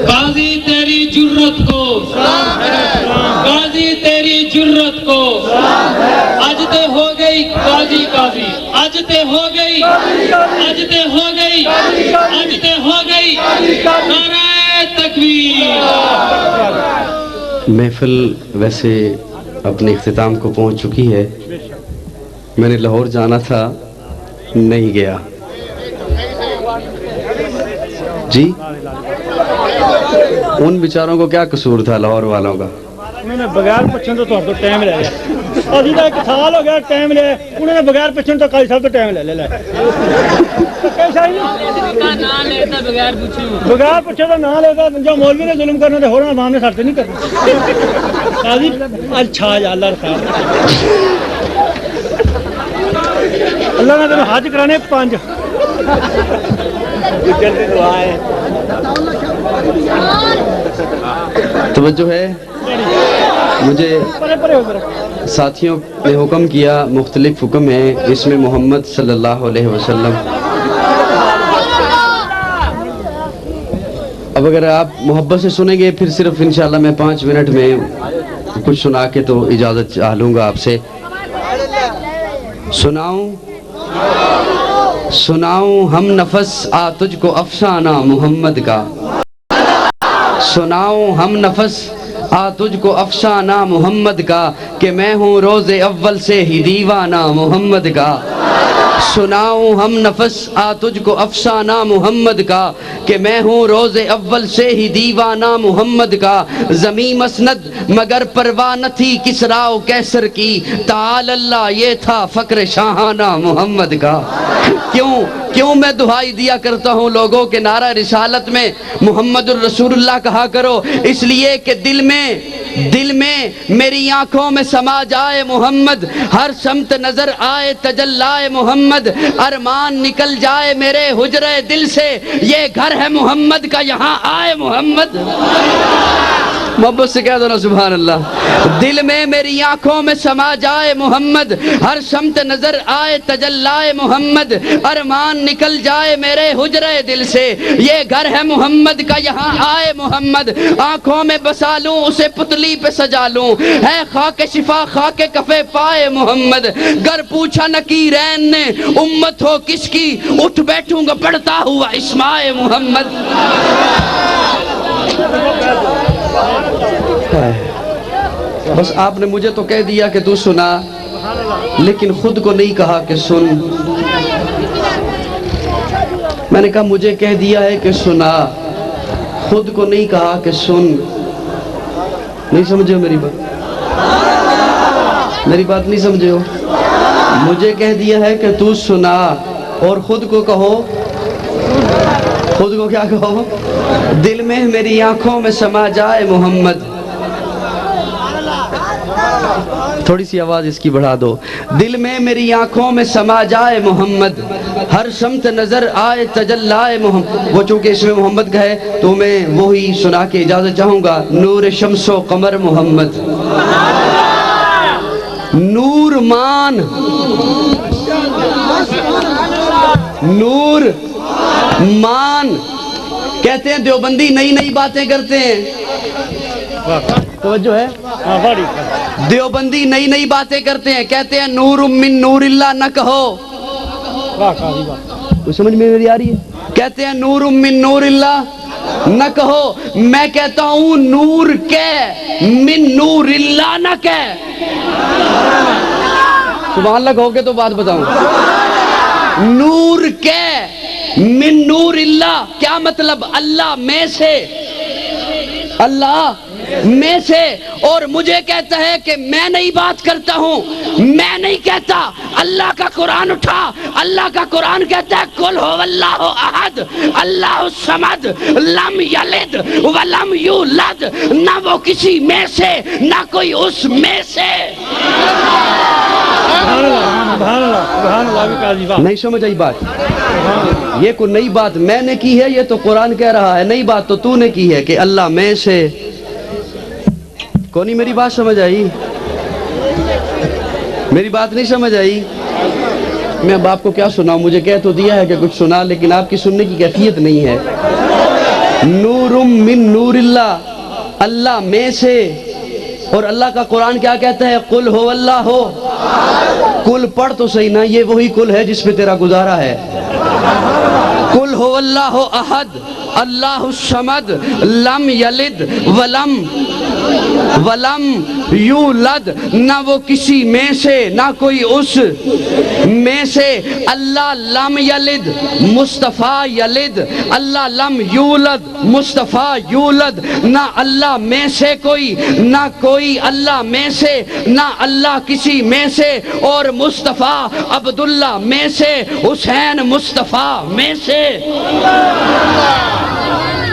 قاضی تیری جرت کو، قاضی تیری جرت کو، اج تے ہو گئی قاضی قاضی، اج تے ہو گئی، اج تے ہو گئی، اج تے ہو گئی، نعرہ تکبیر۔ محفل ویسے اپنے اختتام کو پہنچ چکی ہے۔ میں نے لاہور جانا تھا، نہیں گیا۔ جی ان بیچاروں کو کیا قصور تھا لاہور والوں کا؟ انہوں نے بغیر پچھن تو ٹائم لے لیا۔ ابھی تو ایک سال ہو گیا ٹائم لے، انہوں نے بغیر پچھن تو کئی سال تو ٹائم لے لیا۔ بغیر پچھے تو نہ لیتا، جو مولوی نے ظلم کرنا تو ہورا عوام نے ساتھ نہیں کرنا۔ قاضی اچھا جا اللہ رکھا، اللہ نے تینوں حج کرانے 5 توجہ ہے؟ مجھے ساتھیوں نے حکم کیا، مختلف حکم ہیں، اس میں محمد صلی اللہ علیہ وسلم۔ اب اگر آپ محبت سے سنیں گے پھر صرف انشاءاللہ میں 5 منٹ میں کچھ سنا کے تو اجازت چاہ لوں گا آپ سے۔ سناؤں ہم نفس آ تجھ کو افسانہ محمد کا، سناؤں ہم نفس آ تجھ کو افسانہ محمد کا، کہ میں ہوں روز اول سے ہی دیوانہ محمد کا۔ سناؤں ہم نفس آ تجھ کو افسانہ محمد کا، کہ میں ہوں روز اول سے ہی دیوانہ محمد کا۔ زمین مسند مگر پرواہ نہ تھی کسریٰ و قیصر کی، تعالی اللہ یہ تھا فخر شاہانہ محمد کا۔ کیوں میں دعائی دیا کرتا ہوں لوگوں کے نعرہ رسالت میں محمد الرسول اللہ کہا کرو، اس لیے کہ دل میں میری آنکھوں میں سما جائے محمد، ہر سمت نظر آئے تجلائے محمد، ارمان نکل جائے میرے حجرے دل سے، یہ گھر ہے محمد کا یہاں آئے محمد۔ محبت سے کہہ دو نا سبحان اللہ۔ دل میں میری آنکھوں میں سما جائے محمد، ہر سمت نظر آئے تجلائے محمد، ارمان نکل جائے میرے حجرے دل سے، یہ گھر ہے محمد کا یہاں آئے محمد، آنکھوں میں بسا لوں اسے پتلی پہ سجا لوں، ہے خاک شفا خاک کفے پائے محمد، گر پوچھا نکیرین نے امت ہو کس کی، اٹھ بیٹھوں گا پڑھتا ہوا اسمائے محمد۔ بس آپ نے مجھے تو کہہ دیا کہ تو سنا، لیکن خود کو نہیں کہا کہ سن۔ میں نے کہا مجھے کہہ دیا ہے کہ سنا، خود کو نہیں کہا کہ سن۔ نہیں سمجھے ہو میری بات نہیں سمجھے ہو؟ مجھے کہہ دیا ہے کہ تو سنا، اور خود کو کہو، خود کو کیا کہو؟ دل میں میری آنکھوں میں سما جائے محمد۔ تھوڑی سی آواز اس کی بڑھا دو۔ دل میں میری آنکھوں میں سما جائے محمد، ہر سمت نظر آئے تجلائے محمد۔ وہ چونکہ اس میں محمد کا ہے تو میں وہی سنا کے اجازت چاہوں گا۔ نور شمس و قمر محمد، نور مان، نور مان۔ کہتے ہیں دیوبندی نئی نئی باتیں کرتے ہیں، توجہ ہے؟ دیوبندی نئی نئی باتیں کرتے ہیں، کہتے ہیں نور من نور اللہ نہ کہو۔ کوئی سمجھ میں میری آ رہی ہے؟ کہتے ہیں نور من نور اللہ نہ کہو، میں کہتا ہوں نور کے من نور اللہ نہ کہہ۔ سبحان اللہ کہو گے تو بات بتاؤں۔ نور کے من نور اللہ کیا مطلب؟ اللہ میں سے، اللہ میں سے، اور مجھے کہتا ہے کہ میں نہیں بات کرتا ہوں، میں نہیں کہتا۔ اللہ کا قرآن اٹھا، اللہ کا قرآن کہتا ہے قل ہو اللہ احد اللہ الصمد لم یلد ولم یولد، نہ وہ کسی میں سے نہ کوئی اس میں سے۔ نہیں سمجھ آئی بات؟ یہ کوئی نئی بات میں نے کی ہے، یہ تو قرآن کہہ رہا ہے۔ نئی بات تو نے کی ہے کہ اللہ میں سے۔ کونی میری بات سمجھ آئی؟ میری بات نہیں سمجھ آئی؟ میں اب آپ کو کیا سناؤں؟ مجھے کہہ تو دیا ہے کہ کچھ سنا، لیکن آپ کی سننے کی کیفیت نہیں ہے۔ نورم من نور اللہ، اللہ میں سے، اور اللہ کا قرآن کیا کہتا ہے؟ قل ہو اللہ ہو، قل پڑھ تو صحیح نا، یہ وہی قل ہے جس پہ تیرا گزارا ہے۔ قل ہو اللہ احد اللہ الصمد لم یلد ولم یولد، نہ وہ کسی میں سے نہ کوئی اس میں سے، اللہ لم یلد مصطفیٰ یلد، اللہ لم یولد مصطفیٰ یولد، نہ اللہ میں سے کوئی، نہ کوئی اللہ میں سے، نہ اللہ کسی میں سے، اور مصطفیٰ عبداللہ میں سے، حسین مصطفیٰ میں سے۔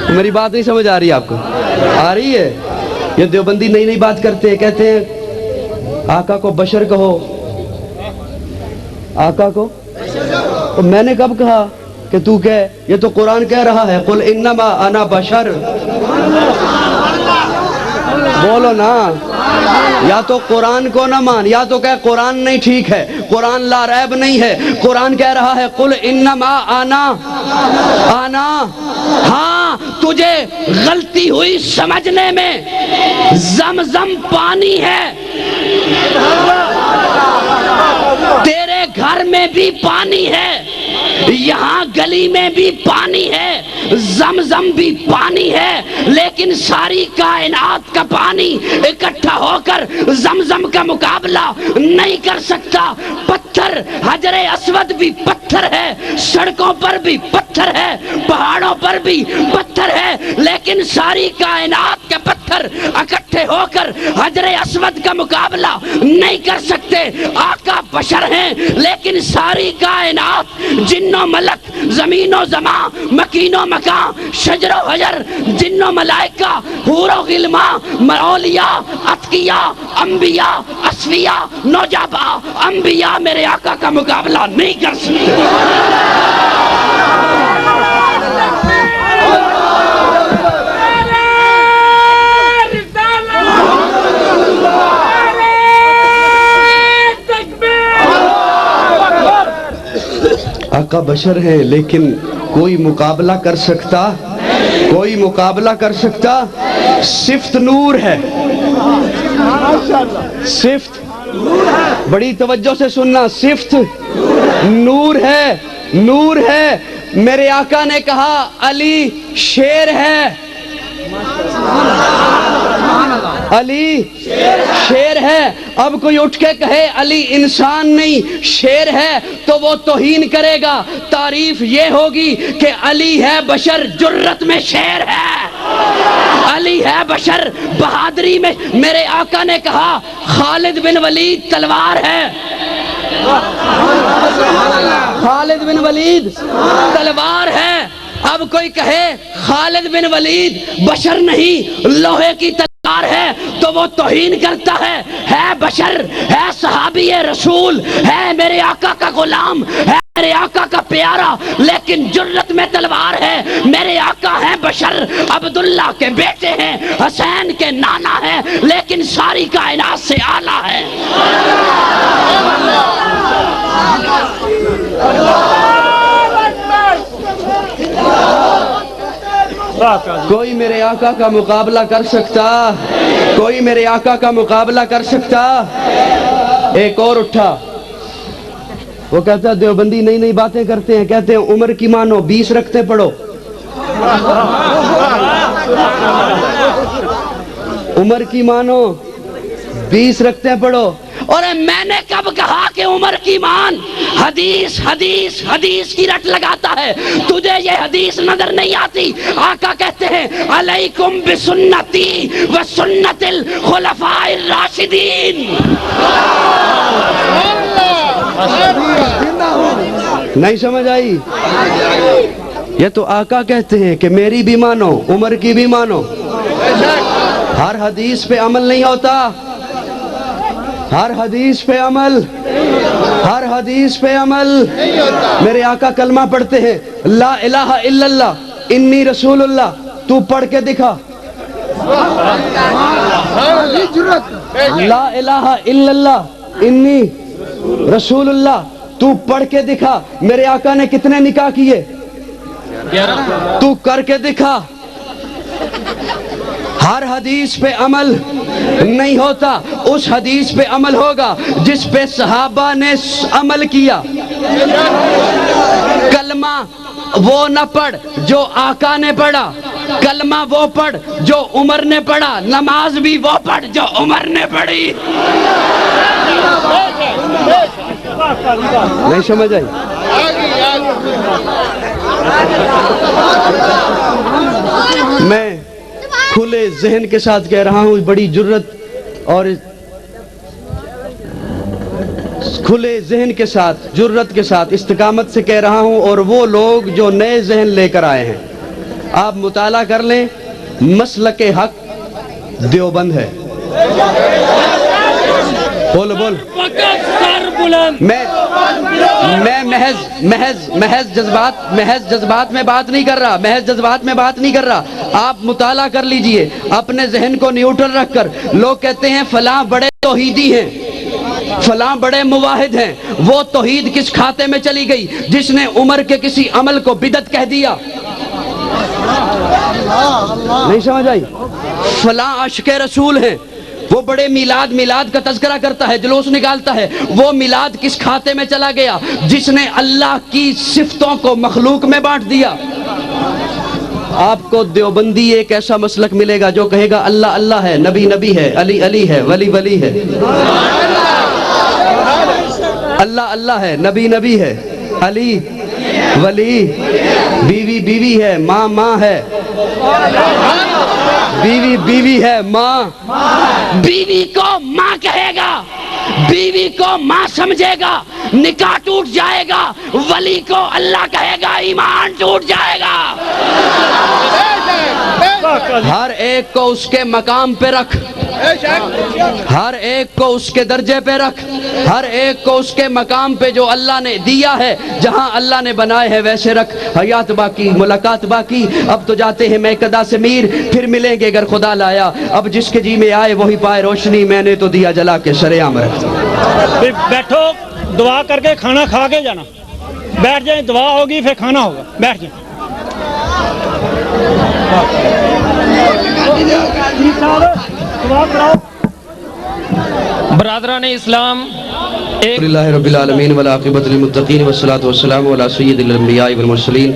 میری بات نہیں سمجھ آ رہی آپ کو؟ آ رہی ہے؟ یہ دیوبندی نئی نئی بات کرتے ہیں، کہتے ہیں آقا کو بشر کہو، آقا کو میں نے کب کہا کہ تو کہہ؟ یہ تو قرآن کہہ رہا ہے قل انما انا بشر، بولو نا، یا تو قرآن کو نہ مان، یا تو کہہ قرآن نہیں ٹھیک ہے، قرآن لا ریب نہیں ہے، قرآن کہہ رہا ہے قل انما انا، ہاں تجھے غلطی ہوئی سمجھنے میں، زمزم پانی ہے، تیرے گھر میں بھی پانی ہے، یہاں گلی میں بھی پانی ہے، زمزم بھی پانی ہے، لیکن ساری کائنات کا پانی اکٹھا ہو کر زمزم کا مقابلہ نہیں کر سکتا۔ پتھر، حجر اسود بھی پتھر ہے، سڑکوں پر بھی پتھر ہے، پہاڑوں پر بھی پتھر ہے، لیکن ساری کائنات کے پتھر اکٹھے ہو کر حجر اسود کا مقابلہ نہیں کر سکتے۔ آقا بشر ہیں، لیکن ساری کائنات، جن و ملک، زمین و زمان، مکین و مکان، شجر و حجر، جن و ملائکہ، حور و غلمان، اولیاء، اتقیاء، انبیاء، اصفیاء، نجباء، انبیاء میرے آقا کا مقابلہ نہیں کر سکتے۔ آقا بشر ہے، لیکن کوئی مقابلہ کر سکتا؟ کوئی مقابلہ کر سکتا؟ صفت نور ہے، صفت، بڑی توجہ سے سننا، صفت نور ہے، نور ہے۔ میرے آقا نے کہا علی شیر ہے، علی شیر ہے۔ اب کوئی اٹھ کے کہے علی انسان نہیں شیر ہے تو وہ توہین کرے گا۔ تعریف یہ ہوگی کہ علی ہے بشر، جرت میں شیر ہے، علی ہے بشر، بہادری میں۔ میرے آقا نے کہا خالد بن ولید تلوار ہے، خالد بن ولید تلوار ہے۔ اب کوئی کہے خالد بن ولید بشر نہیں لوہے کی تلوار ہے تو وہ توہین کرتا ہے بشر، ہے صحابی رسول، ہے میرے آقا کا غلام، ہے میرے آقا کا پیارا، لیکن جرت میں تلوار ہے۔ میرے آقا ہیں بشر، عبداللہ کے بیٹے ہیں، حسین کے نانا ہیں، لیکن ساری کائنات سے اعلیٰ ہے۔ کوئی میرے آقا کا مقابلہ کر سکتا؟ کوئی میرے آقا کا مقابلہ کر سکتا؟ ایک اور اٹھا، وہ کہتا ہے دیوبندی نئی نئی باتیں کرتے ہیں، کہتے ہیں عمر کی مانو 20 رکھتے پڑھو، عمر کی مانو 20 رکھتے پڑھو۔ اور میں نے کب کہا کہ عمر کی مان؟ حدیث حدیث حدیث کی رٹ لگاتا ہے، تجھے یہ حدیث نظر نہیں آتی؟ آقا کہتے ہیں علیکم بسنتی و سنت الخلفاء الراشدین۔ نہیں سمجھ آئی؟ یہ تو آقا کہتے ہیں کہ میری بھی مانو، عمر کی بھی مانو۔ ہر حدیث پہ عمل نہیں ہوتا، ہر حدیث پہ عمل، ہر حدیث پہ عمل۔ میرے آقا کلمہ پڑھتے ہیں لا الہ الا اللہ انی رسول اللہ، تو پڑھ کے دکھا۔ لا الہ الا اللہ انی رسول اللہ، تو پڑھ کے دکھا میرے آقا نے کتنے نکاح کیے، تو کر کے دکھا۔ ہر حدیث پہ عمل نہیں ہوتا، اس حدیث پہ عمل ہوگا جس پہ صحابہ نے عمل کیا۔ کلمہ وہ نہ پڑھ جو آقا نے پڑھا، کلمہ وہ پڑھ جو عمر نے پڑھا، نماز بھی وہ پڑھ جو عمر نے پڑھی۔ نہیں سمجھ آئی؟ میں کھلے ذہن کے ساتھ کہہ رہا ہوں، بڑی جرت اور کھلے ذہن کے ساتھ، جرت کے ساتھ، استقامت سے کہہ رہا ہوں، اور وہ لوگ جو نئے ذہن لے کر آئے ہیں، آپ مطالعہ کر لیں، مسلک حق دیوبند ہے۔ بول میں محض جذبات میں بات نہیں کر رہا، آپ مطالعہ کر لیجئے اپنے ذہن کو نیوٹرل رکھ کر۔ لوگ کہتے ہیں فلاں بڑے توحیدی ہیں، فلاں بڑے موحد ہیں، وہ توحید کس کھاتے میں چلی گئی جس نے عمر کے کسی عمل کو بدعت کہہ دیا؟ نہیں سمجھ آئی؟ فلاں عاشق رسول ہیں، وہ بڑے میلاد کا تذکرہ کرتا ہے، جلوس نکالتا ہے، وہ میلاد کس کھاتے میں چلا گیا جس نے اللہ کی صفتوں کو مخلوق میں بانٹ دیا؟ آپ کو دیوبندی ایک ایسا مسلک ملے گا جو کہے گا اللہ اللہ ہے، نبی نبی ہے، علی علی ہے، ولی ولی ہے۔ اللہ اللہ ہے، نبی نبی ہے، علی ولی، بیوی بیوی ہے، ماں ماں ہے، بیوی بیوی ہے، ماں، بیوی کو ماں کہے گا، بیوی کو ماں سمجھے گا، نکاح ٹوٹ جائے گا، ولی کو اللہ کہے گا، ایمان ٹوٹ جائے گا۔ ہر ایک کو اس کے مقام پہ رکھ، ہر ایک کو اس کے درجے پہ رکھ، ہر ایک کو اس کے مقام پہ جو اللہ نے دیا ہے، جہاں اللہ نے بنائے ہیں ویسے رکھ۔ حیات باقی، ملاقات باقی، اب تو جاتے ہیں میکدہ سے میر، پھر ملیں گے اگر خدا لایا، اب جس کے جی میں آئے وہی پائے روشنی، میں نے تو دیا جلا کے شریعہ رکھ۔ بیٹھو، دعا کر کے کھانا کھا کے جانا، بیٹھ جائیں، دعا ہوگی پھر کھانا ہوگا، بیٹھ جائیں۔ برادران اسلام، الحمدللہ رب العالمین والعاقبۃ للمتقین والصلاۃ والسلام علی سید الانبیاء والمرسلین،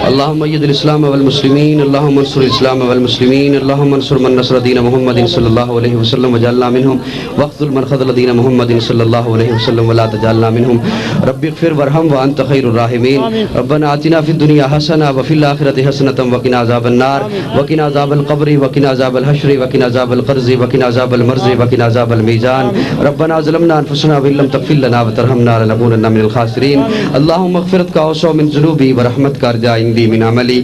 اللہم اید الاسلام والمسلمین، اللہم انصر الاسلام والمسلمین، اللہم انصر من نصر دین محمد صلی اللہ علیہ وسلم وجعلنا منہم، واخذل من خذل دین محمد صلی اللہ علیہ وسلم ولا تجعلنا منہم، رب اغفر وارحم وانت خیر الراحمین، ربنا آتنا فی الدنیا حسنہ وفی الآخرۃ حسنۃ وقنا عذاب النار، وقنا عذاب القبر، وقنا عذاب الحشر، وقنا عذاب القرض، وقنا عذاب المرض، وقنا عذاب المیزان، ربنا ظلمنا انفسنا وان لم تغفر لنا وترحمنا لنكونن من الخاسرین، اللہم اغفرت کا اوسع من ذنوبی ورحمت کا ارجاء عندی من عملی،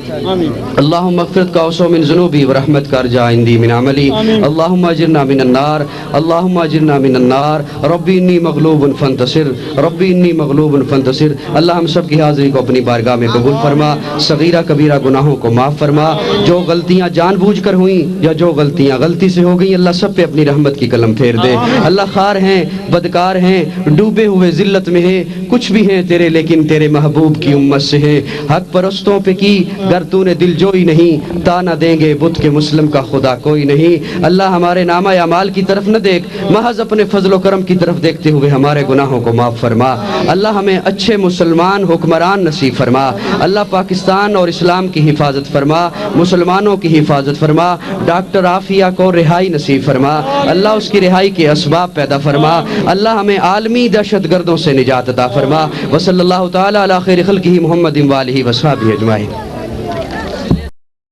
اللہم اغفرت کا اوسع من ذنوبی ورحمت کا ارجاء عندی من عملی، اللہم اجرنا من النار، اللہم اجرنا من النار، ربی انی مغلوب فانتصر، ربی انی مغلوب فانتصر۔ اللہ ہم سب کی حاضری کو اپنی بارگاہ میں قبول فرما، صغیرہ کبیرہ گناہوں کو معاف فرما، جو غلطیاں جان بوجھ کر ہوئیں یا جو غلطیاں غلطی سے ہو گئیں، اللہ سب پہ اپنی رحمت کی قلم پھیر دے۔ اللہ خار ہیں، بدکار ہیں، ڈوبے ہوئے ذلت میں ہیں، کچھ بھی ہیں تیرے لیکن تیرے محبوب کی امت سے ہیں، حق پرستوں پہ کی گر تو نے دل جوئی نہیں، تانا دیں گے بت کے مسلم کا خدا کوئی نہیں۔ اللہ ہمارے نامہ اعمال کی طرف نہ دیکھ، محض اپنے فضل و کرم کی طرف دیکھتے ہوئے ہمارے گناہوں کو معاف فرما۔ اللہ ہمیں اچھے مسلمان حکمران نصیب فرما۔ اللہ پاکستان اور اسلام کی حفاظت فرما، مسلمانوں کی حفاظت فرما، ڈاکٹر عافیہ کو رہائی نصیب فرما، اللہ اس کی رہائی کے اسباب پیدا فرما، اللہ ہمیں عالمی دہشت گردوں سے نجات عطا فرما۔ وصلی اللہ تعالی علی خیر خلقہ محمد وآلہ وصحبہ اجمعین۔